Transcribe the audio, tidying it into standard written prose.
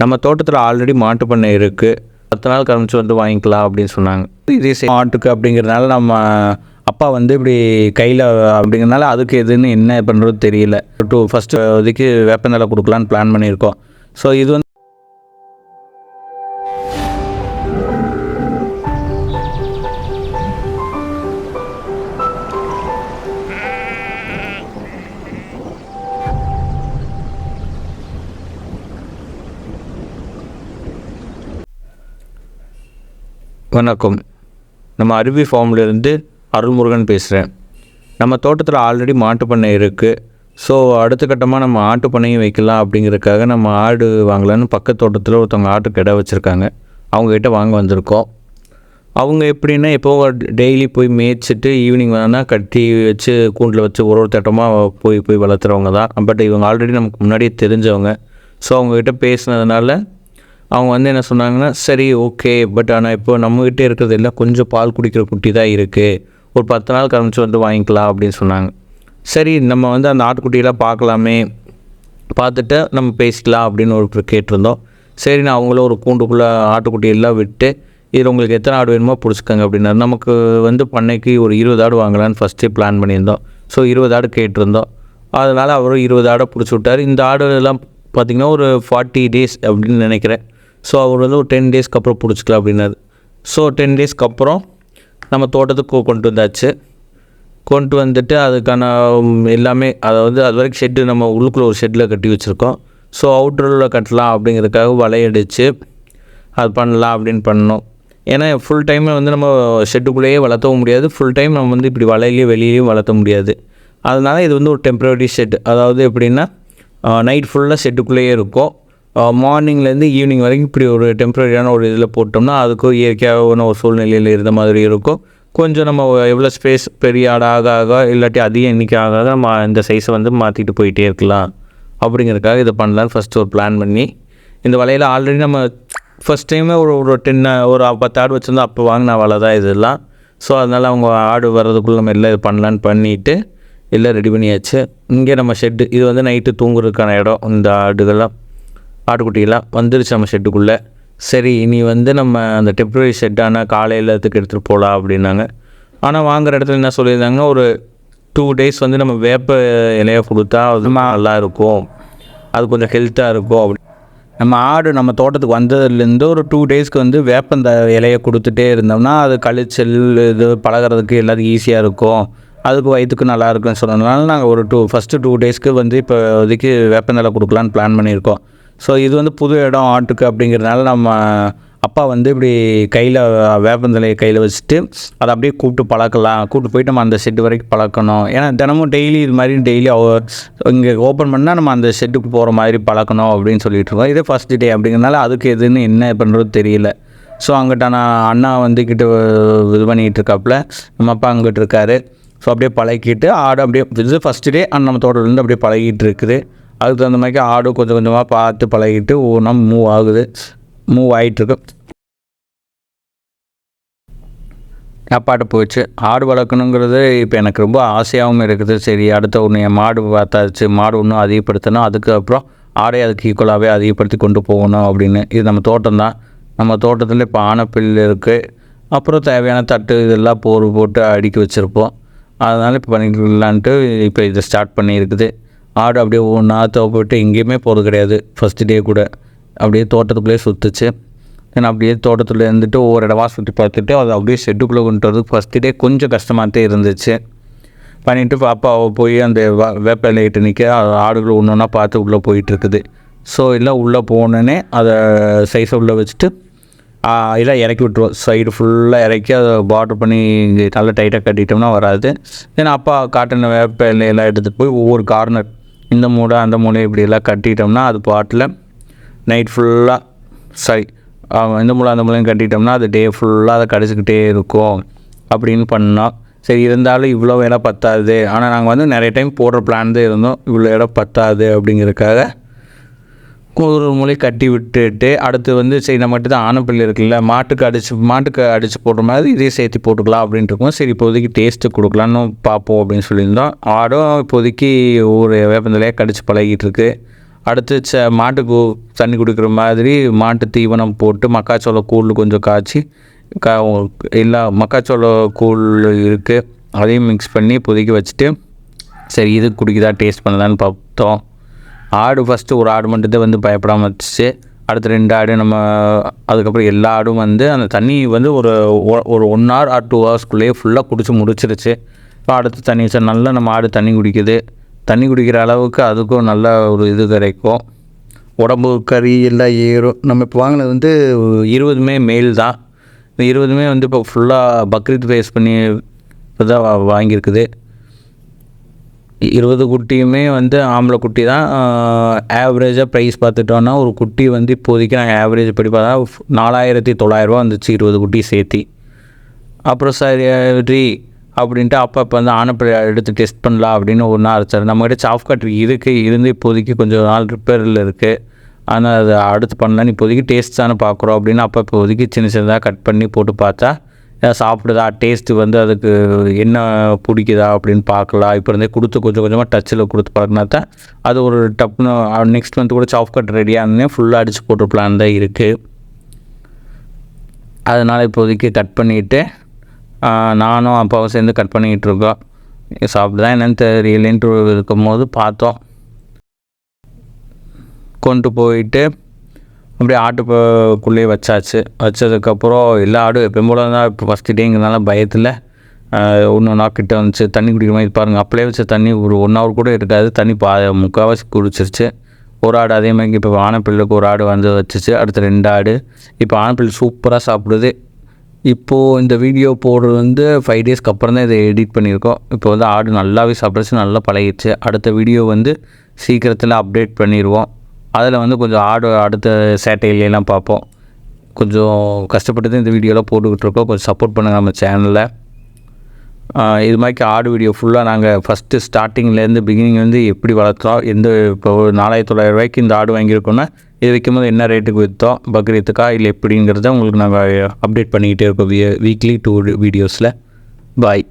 நம்ம தோட்டத்தில் ஆல்ரெடி மாட்டு பண்ணை இருக்குது, 10 நாள் கழிச்சு வந்து வாங்கிக்கலாம் அப்படின்னு சொன்னாங்க. இதே மாட்டுக்கு அப்படிங்கிறதுனால நம்ம அப்பா வந்து இப்படி கையில் அப்படிங்கிறதுனால அதுக்கு எதுன்னு என்ன பண்ணுறது தெரியல. ஃபஸ்ட்டு இதுக்கு வேப்பந்தழை கொடுக்கலான்னு பிளான் பண்ணியிருக்கோம். ஸோ இது வந்து வணக்கம். நம்ம அருவி ஃபார்ம்லேருந்து அருள்முருகன் பேசுகிறேன். நம்ம தோட்டத்தில் ஆல்ரெடி மாட்டு பண்ணை இருக்குது. ஸோ அடுத்த கட்டமாக நம்ம ஆட்டு பண்ணையும் வைக்கலாம் அப்படிங்கிறதுக்காக நம்ம ஆடு வாங்கலான்னு பக்கத்து தோட்டத்தில் ஒருத்தவங்க ஆட்டுக்கு இடம் வச்சுருக்காங்க. அவங்கக்கிட்ட வாங்க வந்திருக்கோம். அவங்க எப்படின்னா எப்போது டெய்லி போய் மேய்ச்சிட்டு ஈவினிங் வேணால் கட்டி வச்சு கூண்டில் வச்சு ஒரு தட்டமாக போய் வளர்த்துறவங்க தான். பட் இவங்க ஆல்ரெடி நமக்கு முன்னாடியே தெரிஞ்சவங்க. ஸோ அவங்கக்கிட்ட பேசினதுனால அவங்க வந்து என்ன சொன்னாங்கன்னா, சரி ஓகே, பட் ஆனால் இப்போ நம்மக்கிட்டே இருக்கிறது எல்லாம் கொஞ்சம் பால் குடிக்கிற குட்டி தான் இருக்குது, ஒரு 10 நாள் கழிச்சு வந்து வாங்கிக்கலாம் அப்படின்னு சொன்னாங்க. சரி நம்ம வந்து அந்த ஆட்டுக்குட்டியெல்லாம் பார்க்கலாமே, பார்த்துட்டு நம்ம பேசிக்கலாம் அப்படின்னு ஒரு கேட்டிருந்தோம். சரி நான் அவங்கள ஒரு கூண்டுக்குள்ளே ஆட்டுக்குட்டியெல்லாம் விட்டு இதில் உங்களுக்கு எத்தனை ஆடு வேணுமோ பிடிச்சிக்கோங்க அப்படின்னாரு. நமக்கு வந்து பண்ணைக்கு ஒரு 20 ஆடு வாங்கலான்னு ஃபஸ்ட்டே பிளான் பண்ணியிருந்தோம். ஸோ 20 ஆடு கேட்டிருந்தோம். அதனால் அவரும் 20 ஆடை பிடிச்சி விட்டார். இந்த ஆடுலாம் பார்த்திங்கன்னா ஒரு 40 டேஸ் அப்படின்னு நினைக்கிறேன். ஸோ அவர் வந்து ஒரு 10 டேஸ்க்கு அப்புறம் பிடிச்சிக்கலாம் அப்படின்னாரு. ஸோ 10 டேஸ்க்கு அப்புறம் நம்ம தோட்டத்துக்கு கொண்டு வந்தாச்சு. கொண்டு வந்துட்டு அதுக்கான எல்லாமே, அதாவது அது வரைக்கும் ஷெட்டு நம்ம உள்ளுக்குள்ளே ஒரு ஷெட்டில் கட்டி வச்சுருக்கோம். ஸோ அவுட்டரில் கட்டலாம் அப்படிங்கிறதுக்காக வலையடித்து அது பண்ணலாம் அப்படின்னு பண்ணோம். ஏன்னா ஃபுல் டைமில் வந்து நம்ம ஷெட்டுக்குள்ளேயே வளர்த்தவும் முடியாது, ஃபுல் டைம் நம்ம வந்து இப்படி வலையிலேயே வெளியிலையும் வளர்த்த முடியாது. அதனால் இது வந்து ஒரு டெம்ப்ரவரி ஷெட். அதாவது எப்படின்னா நைட் ஃபுல்லாக ஷெட்டுக்குள்ளேயே இருக்கும். மார்னிங்லேருந்து ஈவினிங் வரைக்கும் இப்படி ஒரு டெம்ப்ரரியான ஒரு இதில் போட்டோம்னா அதுக்கும் இயற்கையான ஒரு சூழ்நிலையில் இருந்த மாதிரி இருக்கும். கொஞ்சம் நம்ம எவ்வளோ ஸ்பேஸ் பெரிய ஆட ஆக இல்லாட்டி அதிகம் எண்ணிக்கை ஆக நம்ம இந்த சைஸை வந்து மாற்றிட்டு போயிட்டே இருக்கலாம் அப்படிங்கிறதுக்காக இதை பண்ணலான்னு ஃபஸ்ட்டு ஒரு பிளான் பண்ணி, இந்த வலையில் ஆல்ரெடி நம்ம ஃபஸ்ட் டைமே ஒரு 10 ஆடு வச்சுருந்தோம். அப்போ வாங்கின வலை தான் இதெல்லாம். ஸோ அதனால் அவங்க ஆடு வர்றதுக்குள்ளே நம்ம எல்லாம் இது பண்ணலான்னு பண்ணிவிட்டு எல்லாம் ரெடி பண்ணியாச்சு. இங்கே நம்ம ஷெட்டு, இது வந்து நைட்டு தூங்குறதுக்கான இடம். இந்த ஆட்டுக்குட்டியெல்லாம் வந்துருச்சு நம்ம ஷெட்டுக்குள்ளே. சரி இனி வந்து நம்ம அந்த டெம்ப்ரரி ஷெட்டான காலையில் அதுக்கு எடுத்துகிட்டு போகலாம் அப்படின்னாங்க. ஆனால் வாங்குகிற இடத்துல என்ன சொல்லியிருந்தாங்கன்னா, ஒரு 2 டேஸ் வந்து நம்ம வேப்ப இலையை கொடுத்தா அது நல்லாயிருக்கும், அது கொஞ்சம் ஹெல்த்தாக இருக்கும் அப்படி. நம்ம ஆடு நம்ம தோட்டத்துக்கு வந்ததுலேருந்து ஒரு 2 டேஸ்க்கு வந்து வேப்பந்த இலையை கொடுத்துட்டே இருந்தோம்னா அது கழிச்சல் இது பழகிறதுக்கு எல்லாத்துக்கும் ஈஸியாக இருக்கும், அதுக்கு வயிற்றுக்கு நல்லா இருக்குன்னு சொன்னதுனால நாங்கள் ஒரு ஃபஸ்ட்டு 2 டேஸ்க்கு வந்து இப்போ இதுக்கு வேப்பந்தழை கொடுக்கலான்னு பிளான் பண்ணியிருக்கோம். ஸோ இது வந்து புது இடம் ஆட்டுக்கு அப்படிங்கிறதுனால நம்ம அப்பா வந்து இப்படி கையில் வேப்பந்தலையை கையில் வச்சுட்டு அதை அப்படியே கூப்பிட்டு போயிட்டு நம்ம அந்த ஷெட்டு வரைக்கும் பழக்கணும். ஏன்னா தினமும் டெய்லி இது மாதிரி டெய்லி இங்கே ஓப்பன் பண்ணால் நம்ம அந்த ஷெட்டுக்கு போகிற மாதிரி பழக்கணும் அப்படின்னு சொல்லிட்டு இருக்கோம். இதே ஃபஸ்ட்டு டே அப்படிங்கிறதுனால அதுக்கு எதுன்னு என்ன பண்ணுறது தெரியல. ஸோ அங்கிட்ட நான் அண்ணா வந்து இது பண்ணிக்கிட்டு இருக்காப்புல, நம்ம அப்பா அங்கிட்டு இருக்காரு. ஸோ அப்படியே பழகிட்டு ஆடு அப்படியே இது ஃபஸ்ட்டு டே நம்ம தோட்டத்துலேருந்து அப்படியே பழகிட்டு இருக்குது. அதுக்கு தகுந்த மாதிரி ஆடு கொஞ்சம் கொஞ்சமாக பார்த்து பழகிட்டு ஒவ்வொன்றா மூவ் ஆகிட்டுருக்கு. அப்பாட்ட போயிடுச்சு. ஆடு வளர்க்கணுங்கிறது இப்போ எனக்கு ரொம்ப ஆசையாகவும் இருக்குது. சரி அடுத்த ஒன்று என் மாடு பார்த்தாச்சு, மாடு ஒன்றும் அதிகப்படுத்தணும், அதுக்கப்புறம் ஆடை அதுக்கு ஈக்குவலாகவே அதிகப்படுத்தி கொண்டு போகணும் அப்படின்னு. இது நம்ம தோட்டம் தான். நம்ம தோட்டத்தில் இப்போ ஆனைப்பில் இருக்குது, அப்புறம் தேவையான தட்டு இதெல்லாம் போட்டு அடுக்கி வச்சுருப்போம். அதனால் இப்போ பண்ணிக்கலான்ட்டு இப்போ இதை ஸ்டார்ட் பண்ணியிருக்குது. ஆடு அப்படியே ஒவ்வொன்றா போயிட்டு எங்கேயுமே போகிறது கிடையாது. ஃபஸ்ட்டு டே கூட அப்படியே தோட்டத்துக்குள்ளேயே சுற்றுச்சு. நான் அப்படியே தோட்டத்தில் இருந்துட்டு ஒவ்வொரு இடமா சுற்றி பார்த்துட்டு அதை அப்படியே ஷெட்டுக்குள்ளே கொண்டு வரதுக்கு ஃபஸ்ட்டு டே கொஞ்சம் கஷ்டமாகத்தே இருந்துச்சு. பண்ணிவிட்டு பாப்பாவை போய் அந்த வேப்ப இலையிட்டு நிற்க ஆடுகள் ஒன்று ஒன்றா பார்த்து உள்ளே போயிட்டுருக்குது. ஸோ எல்லாம் உள்ளே போனோன்னே அதை சைஸை உள்ளே வச்சுட்டு எல்லாம் இறக்கி விட்டுருவோம். சைடு ஃபுல்லாக இறக்கி அதை பார்டர் பண்ணி நல்லா டைட்டாக கட்டிட்டோம்னா வராது. ஏன்னா அப்பா காட்டின வேப்ப இலையெல்லாம் எடுத்துகிட்டு போய் ஒவ்வொரு கார்னர் இந்த மூடை அந்த மூடை இப்படியெல்லாம் கட்டிட்டோம்னா அது பாட்டில் நைட் ஃபுல்லாக இந்த மூலம் அந்த மூலையும் கட்டிட்டோம்னா அது டே ஃபுல்லாக அதை கடிச்சிக்கிட்டே இருக்கும் அப்படின்னு பண்ணோம். சரி இருந்தாலும் இவ்வளோ இடம் பத்தாது, ஆனால் நாங்கள் வந்து நிறைய டைம் போடுற பிளான் தான் இருந்தோம். இவ்வளோ இடம் பத்தாது அப்படிங்கிறதுக்காக ஒரு மூலை கட்டி விட்டுட்டு அடுத்து வந்து சரி நம்மகிட்ட தான் ஆனைப்பிள்ளை இருக்குல்ல, மாட்டுக்கு அடித்து போடுற மாதிரி இதே சேர்த்து போட்டுக்கலாம் அப்படின்ட்டு இருக்கோம். சரி இப்போதைக்கு டேஸ்ட்டு கொடுக்கலான்னு பார்ப்போம் அப்படின்னு சொல்லியிருந்தோம். ஆடும் இப்போதைக்கு ஒரு வேப்பந்தலையாக கடிச்சு பழகிட்டு இருக்கு. அடுத்து மாட்டுக்கு தண்ணி குடிக்கிற மாதிரி மாட்டு தீவனம் போட்டு மக்காச்சோள கூழ் கொஞ்சம் காய்ச்சி எல்லா மக்காச்சோள கூழ் இருக்குது, அதையும் மிக்ஸ் பண்ணி கொதிக்க வச்சுட்டு சரி இது குடிக்குதா டேஸ்ட் பண்ணலான்னு பார்த்தோம். ஆடு ஃபஸ்ட்டு ஒரு ஆடு மட்டும்தான் வந்து பயப்படாமல் வச்சுச்சு. அடுத்த 2 ஆடு நம்ம அதுக்கப்புறம் எல்லா ஆடும் வந்து அந்த தண்ணி வந்து ஒரு 1 hour or 2 hours ஃபுல்லாக குடிச்சு முடிச்சிருச்சு. இப்போ அடுத்து தண்ணி சார் நல்லா நம்ம ஆடு தண்ணி குடிக்குது. தண்ணி குடிக்கிற அளவுக்கு அதுக்கும் நல்ல ஒரு இது கிடைக்கும், உடம்பு கறி எல்லாம் ஏறும். நம்ம இப்போ வாங்கினது வந்து 20 மேல் தான். இந்த 20 வந்து இப்போ ஃபுல்லாக பக்ரீத் ஃபேஸ் பண்ணி இப்போ தான் வாங்கியிருக்குது. 20 குட்டியுமே வந்து ஆம்பளை குட்டி தான். ஆவரேஜாக ப்ரைஸ் பார்த்துட்டோன்னா ஒரு குட்டி வந்து இப்போதைக்கு நாங்கள் ஆவரேஜ் படி பார்த்தா 4900 வந்துச்சு 20 குட்டி சேர்த்தி. அப்புறம் சரி அப்படின்ட்டு அப்போ வந்து ஆனப்பை எடுத்து டெஸ்ட் பண்ணலாம் அப்படின்னு ஒரு நாள் அரைச்சார். நம்மகிட்ட சாஃப் கட்ரி இருந்து இப்போதைக்கு கொஞ்சம் நாள் ரிப்பேரில் இருக்குது, ஆனால் அதை அடுத்து பண்ணலான்னு இப்போதைக்கு டேஸ்ட் தானே பார்க்குறோம் அப்படின்னு இப்போதைக்கு சின்னதாக கட் பண்ணி போட்டு பார்த்தா சாப்பிடுதா டேஸ்ட்டு வந்து அதுக்கு என்ன பிடிக்குதா அப்படின்னு பார்க்கலாம். இப்போ இருந்தே கொடுத்து கொஞ்சம் கொஞ்சமாக டச்சில் கொடுத்து பழக்கினா தான் அது ஒரு டப்புன்னு நெக்ஸ்ட் மந்த் கூட சாஃப் கட் ரெடியானே ஃபுல்லாக அடித்து போட்டு பிளான் தான் இருக்குது. அதனால் இப்போதைக்கு கட் பண்ணிவிட்டு நானும் அப்பாவும் சேர்ந்து கட் பண்ணிக்கிட்டு இருக்கோம். சாப்பிட்டு தான் என்னென்னு தெரியலேன்ட்டு இருக்கும் போது பார்த்தோம். கொண்டு போயிட்டு அப்படியே ஆட்டுக்குள்ளேயே வச்சதுக்கப்புறம் எல்லா ஆடும் எப்பயும் போல தான். இப்போ ஃபஸ்ட்டு டேங்கிறதுனால பயத்தில் ஒன்று கிட்ட வந்துச்சு தண்ணி குடிக்கிற மாதிரி பாருங்கள். அப்படியே வச்ச தண்ணி ஒரு 1 hour கூட இருக்காது, தண்ணி முக்கால்வாசி குடிச்சிருச்சு. ஒரு ஆடு அதே மாதிரி இப்போ ஆனப்பிள்ளைக்கு ஒரு ஆடு வந்து வச்சிச்சு. அடுத்து 2 ஆடு. இப்போ ஆனப்பிள்ளை சூப்பராக சாப்பிடுது. இப்போது இந்த வீடியோ போடுறது வந்து 5 daysக்கு அப்புறம் தான் இதை எடிட் பண்ணியிருக்கோம். இப்போ வந்து ஆடு நல்லாவே சாப்பிடுச்சு, நல்லா பழகிடுச்சு. அடுத்த வீடியோ வந்து சீக்கிரத்தில் அப்டேட் பண்ணிடுவோம். அதில் வந்து கொஞ்சம் ஆடு அடுத்த சேட்டையிலாம் பார்ப்போம். கொஞ்சம் கஷ்டப்பட்டு தான் இந்த வீடியோலாம் போட்டுக்கிட்டு இருக்கோம். கொஞ்சம் சப்போர்ட் பண்ணுங்கள் நம்ம சேனலில். இது மாதிரி ஆடு வீடியோ ஃபுல்லாக நாங்கள் ஃபஸ்ட்டு ஸ்டார்டிங்லேருந்து பிகினிங்லேருந்து எப்படி வளர்த்தோம், இப்போ 4900 இந்த ஆடு வாங்கியிருக்கோன்னா இது வைக்கும்போது என்ன ரேட்டுக்கு விற்றோம், பக்ரீத்துக்கா இல்லை எப்படிங்கிறத உங்களுக்கு நாங்கள் அப்டேட் பண்ணிக்கிட்டே இருக்கோம் வீக்லி 2 வீடியோஸில். பாய்.